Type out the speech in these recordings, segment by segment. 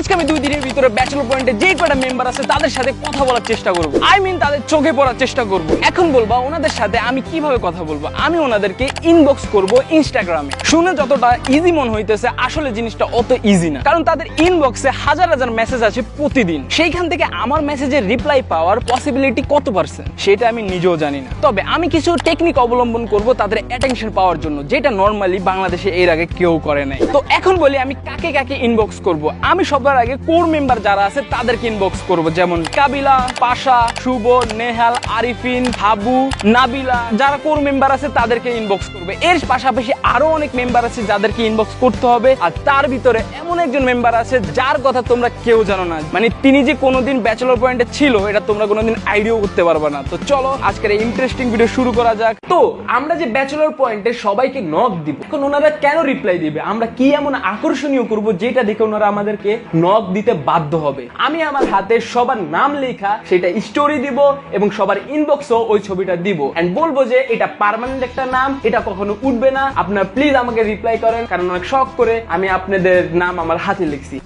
আজকে আমি 2 দিনের ভিতরে ব্যাচেলর পয়েন্টে যে কয়টা মেম্বার আছে তাদের সাথে কথা বলার চেষ্টা করব। তাদের চোখে পড়ার চেষ্টা করব। এখন বলবো ওনাদের সাথে আমি কিভাবে কথা বলবো। আমি ওনাদেরকে ইনবক্স করব ইনস্টাগ্রামে। শুনে যতটা ইজি মনে হইতেছে আসলে জিনিসটা অত ইজি না, কারণ তাদের ইনবক্সে হাজার হাজার মেসেজ আছে প্রতিদিন। সেইখান থেকে আমার মেসেজের রিপ্লাই পাওয়ার পসিবিলিটি কত পার্সেন্ট সেটা আমি নিজেও জানি না। তবে আমি কিছু টেকনিক অবলম্বন করব তাদের অ্যাটেনশন পাওয়ার জন্য, যেটা নর্মালি বাংলাদেশে এর আগে কেউ করে নাই। তো এখন বলি আমি কাকে কাকে ইনবক্স করব। আমি সবার আগে কোর মেম্বার যারা আছে তাদেরকে ইনবক্স করব, যেমন কাবিলা, পাশা, শুভ, নেহাল, আরিফিন, হাবু, নাবিলা, যারা কোর মেম্বার আছে তাদেরকে ইনবক্স করবে। এর পাশাপাশি আরো অনেক মেম্বার আছে যাদেরকে ইনবক্স করতে হবে। আর তার ভিতরে এমন একজন মেম্বার আছে যার কথা তোমরা কেউ জানো না, মানে তিনি যে কোনোদিন ব্যাচেলর পয়েন্টে ছিল এটা তোমরা কোনোদিন আইডিয়াও করতে পারবে না। তো চলো আজকের এই ইন্টারেস্টিং ভিডিও শুরু করা যাক। তো আমরা যে ব্যাচেলর পয়েন্টে সবাইকে নক দিব, এখন ওনারা কেন রিপ্লাই দিবে, আমরা কি এমন আকর্ষণীয় করব যেটা দেখে ওনারা আমাদেরকে নক দিতে বাধ্য হবে। আমি আমার হাতে সবার নাম লেখা সেটা স্টোরি দিব এবং সবার ইনবক্সও ওই ছবিটা দিব এন্ড বলবো যে এটা পার্মানেন্ট একটা নাম, এটা কখনো উঠবে না, আপনারা প্লিজ আমাকে রিপ্লাই করেন, কারণ অনেক শখ করে আমি আপনাদের নাম আমার হাতে লিখছি।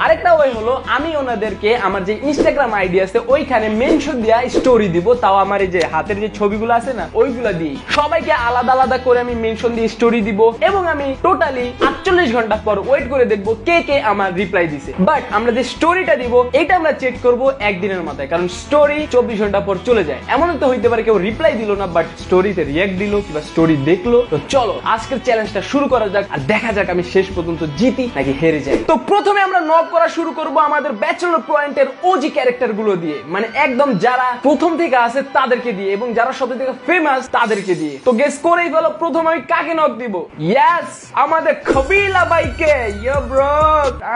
আরেকটা ওই হলো আমি ওনাদেরকে আমার যে ইনস্টাগ্রাম আইডি আছে ওইখানে মেনশন দিয়া স্টোরি দিব, তাও আমার এই যে হাতের যে ছবিগুলো আছে না ওইগুলা দিয়ে সবাইকে আলাদা আলাদা করে আমি মেনশন দিয়ে স্টোরি দিব এবং আমি টোটালি 48 ঘন্টা পর ওয়েট করে দেখবো কে কে আমার রিপ্লাই দিছে। বাট আমরা যে স্টোরিটা দিব এটা আমরা চেক করব একদিনের মাথায়, কারণ স্টোরি 24 ঘন্টা পর চলে যায়। এমন তো হইতে পারে কেউ রিপ্লাই দিল না বাট স্টোরিতে রিঅ্যাক্ট দিল কিংবা স্টোরি দেখলো। তো চলো আজকের চ্যালেঞ্জটা শুরু করা যাক আর দেখা যাক আমি শেষ পর্যন্ত জিতি নাকি হেরে যাই। তো প্রথমে আমরা নক করা শুরু করব আমাদের ব্যাচেলর পয়েন্টের ওজি ক্যারেক্টার গুলো দিয়ে, মানে একদম যারা প্রথম থেকে আছে তাদেরকে দিয়ে এবং যারা সবথেকে থেকে ফেমাস তাদেরকে দিয়ে। তো গেস করেই ফেলো প্রথম আমি কাকে নক দিব। ইয়েস, আমাদের কবিলা ভাইকে। ইয়ো ব্রো,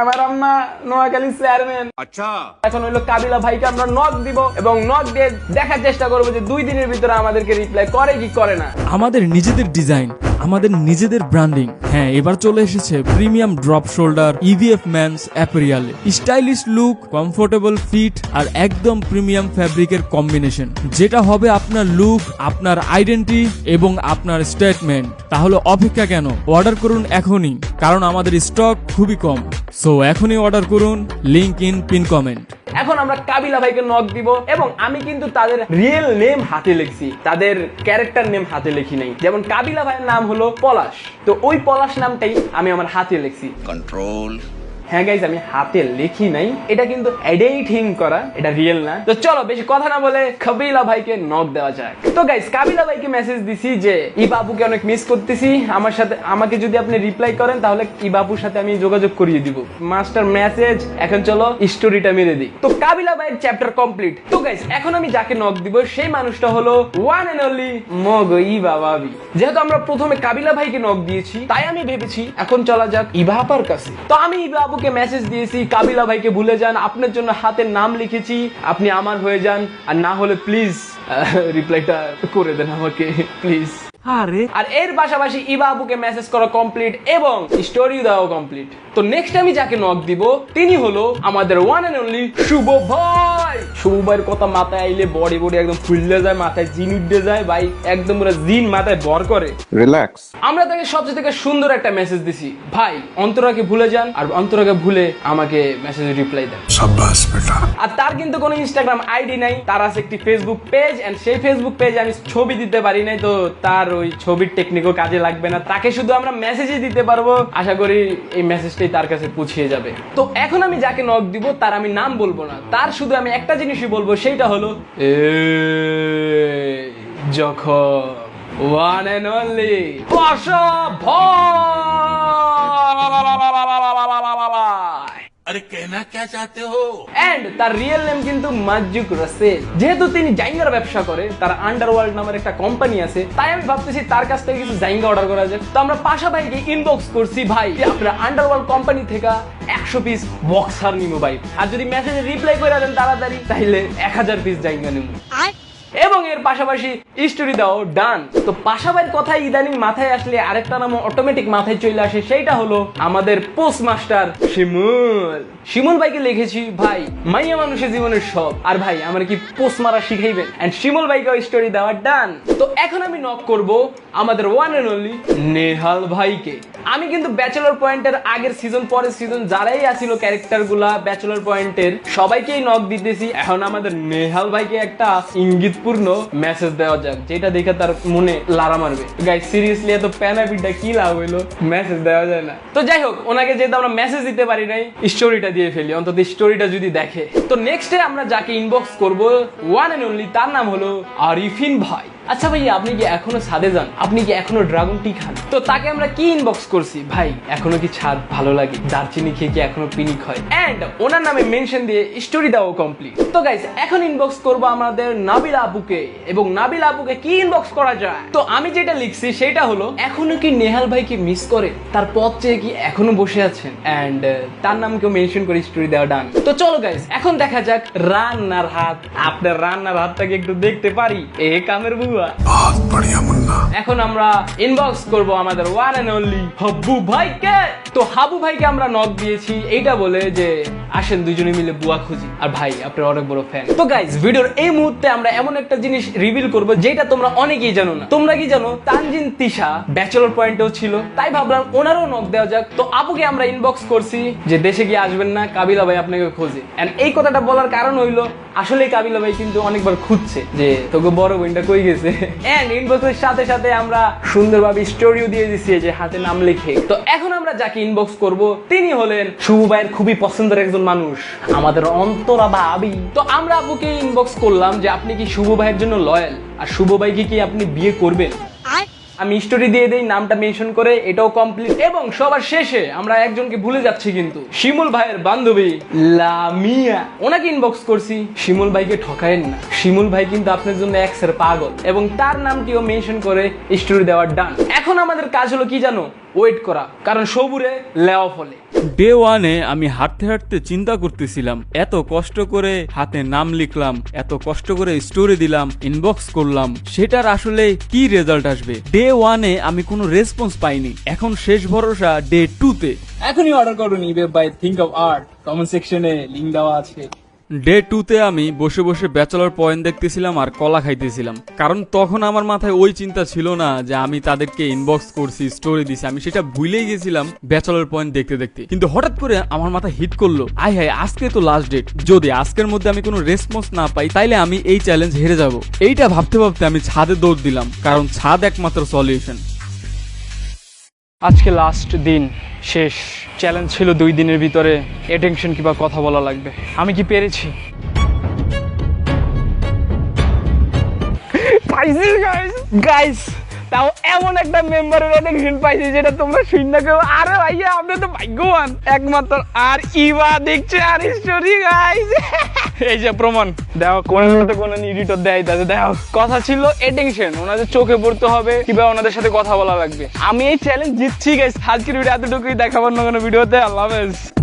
আমার আম্মা নোয়াখালী চেয়ারম্যান। আচ্ছা, এখন হইলো কাবিলা ভাইকে আমরা নক দিব এবং নক দিয়ে দেখার চেষ্টা করব যে 2 দিনের ভিতরে আমাদেরকে রিপ্লাই করে কি করে না। আমাদের নিজেদের ডিজাইন, আমাদের নিজেদের ব্র্যান্ডিং, হ্যাঁ এবার চলে এসেছে premium drop shoulder EVF men's অ্যাপেরিয়ালে। স্টাইলিশ লুক, কমফোর্টেবল ফিট আর একদম প্রিমিয়াম ফ্যাব্রিকের কম্বিনেশন, যেটা হবে আপনার লুক, আপনার আইডেন্টিটি এবং আপনার স্টেটমেন্ট। তাহলে অপেক্ষা কেন, অর্ডার করুন এখনই, কারণ আমাদের স্টক খুবই কম। সো এখনই অর্ডার করুন, লিংক ইন পিন কমেন্ট। এখন আমরা কাবিলা ভাইকে নক দিব এবং আমি কিন্তু তাদের রিয়েল নেম হাতে লিখছি, তাদের ক্যারেক্টার নেম হাতে লিখি নাই। যেমন কাবিলা ভাইয়ের নাম হলো পলাশ, তো ওই পলাশ নামটাই আমি আমার হাতে লিখছি। কন্ট্রোল। হ্যাঁ গাইজ, আমি হাতে লিখি নাই, এটা কিন্তু এডিটিং করা, এটা রিয়েল না। তো চলো বেশি কথা না বলে কাবিলা ভাইকে নক দেওয়া যাক। তো গাইজ কাবিলা ভাইকে মেসেজ দিছি যে ই বাবুকে অনেক মিস করতেছি, আমাকে যদি আপনি রিপ্লাই করেন তাহলে ই বাবুর সাথে আমি যোগাযোগ করিয়ে দিব। মাস্টার মেসেজ, এখন চলো স্টোরিটা মেরে দিই। তো কাবিলা ভাইয়ের চ্যাপ্টার কমপ্লিট। তো গাইজ এখন আমি যাকে নক দিব সেই মানুষটা হলো ওয়ান এন্ড অনলি মগ ইবা বাবি। যেহেতু আমরা প্রথমে কাবিলা ভাইকে নক দিয়েছি তাই আমি ভেবেছি এখন চলা যাক ইবা আপার কাছে। তো আমি ইবা আপুকে মেসেজ দিয়েছি, কাবিলা ভাইকে ভুলে যান, আপনার জন্য হাতের নাম লিখেছি, আপনি আমার হয়ে যান, আর না হলে প্লিজ রিপ্লাইটা করে দেন আমাকে প্লিজ। আর এর পাশাপাশি ইবা আপুকে মেসেজ করা কমপ্লিট এবং স্টোরি দেওয়া কমপ্লিট। তো নেক্সট আমি যাকে নক দিব তিনি হলো আমাদের ওয়ান এন্ড অনলি শুভ ভাই। শুভ ভাইয়ের কথা মাথায় আইলে বডি একদম ফুললে যায়, মাথায় জিন উঠে যায় ভাই, একদম পুরো জিন মাথায় ভর করে। রিল্যাক্স। আমরা তাকে সবচেয়ে থেকে সুন্দর একটা মেসেজ দিছি, ভাই অন্তরাকে ভুলে যান আর অন্তরাকে ভুলে আমাকে মেসেজ রিপ্লাই দেন। শাবাশ বেটা। আর তার কিন্তু কোনো ইনস্টাগ্রাম আইডি নাই, তার আছে একটি ফেসবুক পেজ এন্ড সেই ফেসবুক পেজে আমি ছবি দিতে পারি নাই, তো তার ওই ছবির টেকনিকও কাজে লাগবে না, তাকে শুধু আমরা মেসেজই দিতে পারবো। আশা করি এই মেসেজটাই তার কাছে পৌঁছে যাবে। তো এখন আমি যাকে নক দিব তার আমি নাম বলবো না, তার শুধু আমি একটা জিনিসই বলবো, সেইটা হলো যখন ওয়ান এন্ড অনলি পাশা ভাই। আরে কেনা কে চাতে হো? এন্ড তার রিয়েল নেম কিন্তু মাজুক রাসেল। যেহেতু তিনি জাইঙ্গার ব্যবসা করে, তার আন্ডারওয়ার্ল্ড নামের একটা কোম্পানি আছে, তাই আমি ভাবতেছি তার কাছ থেকে কিছু জাইঙ্গা অর্ডার করা যায়। তো আমরা পাশা ভাইকে ইনবক্স করছি, ভাই আপনার আন্ডারওয়ার্ল্ড কোম্পানি থেকে 100 পিস বক্সার নিবো ভাই, আর যদি মেসেজে রিপ্লাই করে দেন তাড়াতাড়ি তাইলে 1000 পিস জাইঙ্গা নিবো। এবং এর পাশাপাশি স্টোরি দাও ডান। তো পাশাপাশির কথা ইদানিং মাথায় আসলে আরেকটা নাম অটোমেটিক মাথায় চলে আসে, সেইটা হলো আমাদের পোস্ট মাস্টার শিমুল। শিমুল ভাইকে লিখেছি ভাই মাইয়া মানুষের জীবনের সব, আর ভাই আমার কি পোস্ট মারা শিখাইবেন, এন্ড শিমুল ভাইকে স্টোরি দেওয়া ডান। তো এখন আমি নক করব আমাদের ওয়ান এন্ড অনলি নেহাল ভাইকে। আমি কিন্তু ব্যাচেলর পয়েন্টের আগের সিজন পরের সিজন যারাই আসিল ক্যারেক্টার গুলা ব্যাচেলর পয়েন্টের সবাইকেই নক দিতেছি। এখন আমাদের নেহাল ভাইকে একটা ইঙ্গিতপূর্ণ মেসেজ দেওয়া যাক, যেটা দেখে তার মনে লারা মারবে। গাইস সিরিয়াসলি এত প্যানাপিটা কি লাভ হইলো, মেসেজ দেওয়া যায় না। তো যাই হোক, ওনাকে যেহেতু আমরা মেসেজ দিতে পারি নাই, স্টোরিটা দিয়ে ফেলি, অন্তত স্টোরিটা যদি দেখে। তো নেক্সটে আমরা যাকে ইনবক্স করব ওয়ান এন্ড অনলি তার নাম হলো আরিফিন ভাই। আচ্ছা ভাই, আপনি কি এখনো ছাদে যান? আপনি কি এখনো ড্রাগন টি খান? তো তাকে আমরা কি ইনবক্স করছি, ভাই এখনো কি ছাদ ভালো লাগে, দারচিনি খেয়ে কি এখনো পিনিক হয়, এন্ড ওনার নামে মেনশন দিয়ে স্টোরি দাও কমপ্লিট। তো গাইস এখন ইনবক্স করব আমাদের নাবিল আপুকে, এবং নাবিল আপুকে কি ইনবক্স করা যায়? তো আমি যেটা লিখছি সেটা হলো এখনো কি নেহাল ভাইকে মিস করে, তার পথ চেয়ে কি এখনো বসে আছেন, এন্ড তার নামকেও মেনশন করে স্টোরি দেওয়া ডান। তো চলো গাইস এখন দেখা যাক রান্নার হাত। আপনার রান্নার হাতটাকে একটু দেখতে পারি, এ কামের বুয়া। এখন আমরা ইনবক্স করব আমাদের ওয়ান এন্ড অনলি হাবু ভাইকে। তো হাবু ভাইকে আমরা নক দিয়েছি এইটা বলে যে আসেন দুজনে মিলে বুয়া খুঁজি, আর ভাই আপনার অনেক বড় ফ্যান। তো গাইস ভিডিওর এই মুহূর্তে আমরা এমন একটা জিনিস রিভিল করব যেটা তোমরা অনেকেই জানো না। তোমরা কি জানো তানজিন তিশা ব্যাচেলর পয়েন্টেও ছিল, তাই ভাবলাম ওনারও নক দেওয়া যাক। তো আপুকে আমরা ইনবক্স করছি যে দেশে গিয়ে আসবেন না, কাবিলা ভাই আপনাকে খোঁজে। এন্ড এই কথাটা বলার কারণ হইলো আসলে কাবিলা ভাই কিন্তু অনেকবার খুঁজছে যে তোকে বড় বোনটা কই গেছে। এন্ড ইনবক্সের সাথে সাথে আমরা সুন্দরভাবে স্টোরিও দিয়ে দিচ্ছি যে হাতে নাম লিখে। তো এখন আমরা যাকে ইনবক্স করব তিনি হলেন শুভ ভাইয়ের খুবই পছন্দের একজন মানুষ, আমাদের অন্তরা ভাবি। তো আমরা আপুকে ইনবক্স করলাম যে আপনি কি শুভ ভাইয়ের জন্য লয়াল, আর শুভ ভাইকে কি আপনি বিয়ে করবেন? আমি স্টোরি দিয়ে দেই নামটা মেনশন করে, এটাও কমপ্লিট। এবং সবার শেষে আমরা একজনকে ভুলে যাচ্ছি কিন্তু, শিমুল ভাইয়ের বান্ধবী লামিয়া, ওনাকে ইনবক্স করছি। শিমুল ভাইকে ঠকায়েন না, শিমুল ভাই কিন্তু আপনার জন্য এক্সের পাগল, এবং তার নামটিও মেনশন করে স্টোরি দেওয়ার ডান। এখন আমাদের কাজ হলো কি জানো, ওয়েট করা, কারণ সবুরে লেওয়া ফলে। ডে ওয়ানে আমি হাঁটতে হাঁটতে চিন্তা করতেছিলাম, এত কষ্ট করে হাতে নাম লিখলাম, এত কষ্ট করে স্টোরি দিলাম, ইনবক্স করলাম, সেটার আসলে কি রেজাল্ট আসবে। ডে ওয়ানে আমি কোনো রেসপন্স পাইনি, এখন শেষ ভরসা ডে 2 তে। এখনই অর্ডার করুন eBay by think of art, comment সেকশনে লিংক দেওয়া আছে। ডে 2 তে আমি বসে বসে ব্যাচেলর পয়েন্ট দেখতেছিলাম আর কলা খাইতেছিলাম, কারণ তখন আমার মাথায় ওই চিন্তা ছিল না যে আমি তাদেরকে ইনবক্স করছি, স্টোরি দিছি, আমি সেটা ভুলেই গেছিলাম ব্যাচেলর পয়েন্ট দেখতে দেখতে। কিন্তু হঠাৎ করে আমার মাথায় হিট করলো, আই হাই আজকে তো লাস্ট ডেট, যদি আজকের মধ্যে আমি কোনো রেসপন্স না পাই তাইলে আমি এই চ্যালেঞ্জ হেরে যাব। এইটা ভাবতে ভাবতে আমি ছাদে দৌড় দিলাম, কারণ ছাদ একমাত্র সলিউশন। আজকে লাস্ট দিন, শেষ চ্যালেঞ্জ ছিল 2 দিনের ভিতরে অ্যাটেনশন কিংবা কথা বলা লাগবে। আমি কি পেরেছি? পাইছি গাইস, তাও এমন একটা মেম্বারের অ্যাটেনশন পাইছি যেটা তোমরা শুননা কেউ। আরে ভাইয়া আপনি তো ভাগ্যবান একমাত্র। আর ইবা দেখছে আর স্টোরি গাইস, এই যে প্রমাণ দেখো, কোন মতো কোন এডিটর দেয় তাদের দেখো। কথা ছিল অ্যাটেনশন, ওনাদের চোখে পড়তে হবে কিংবা ওনাদের সাথে কথা বলা লাগবে। আমি এই চ্যালেঞ্জ জিতছি গাইস। আজকের ভিডিও এতটুকুই, দেখাবার না কোনো ভিডিওতে। আল্লাহ হাফেজ।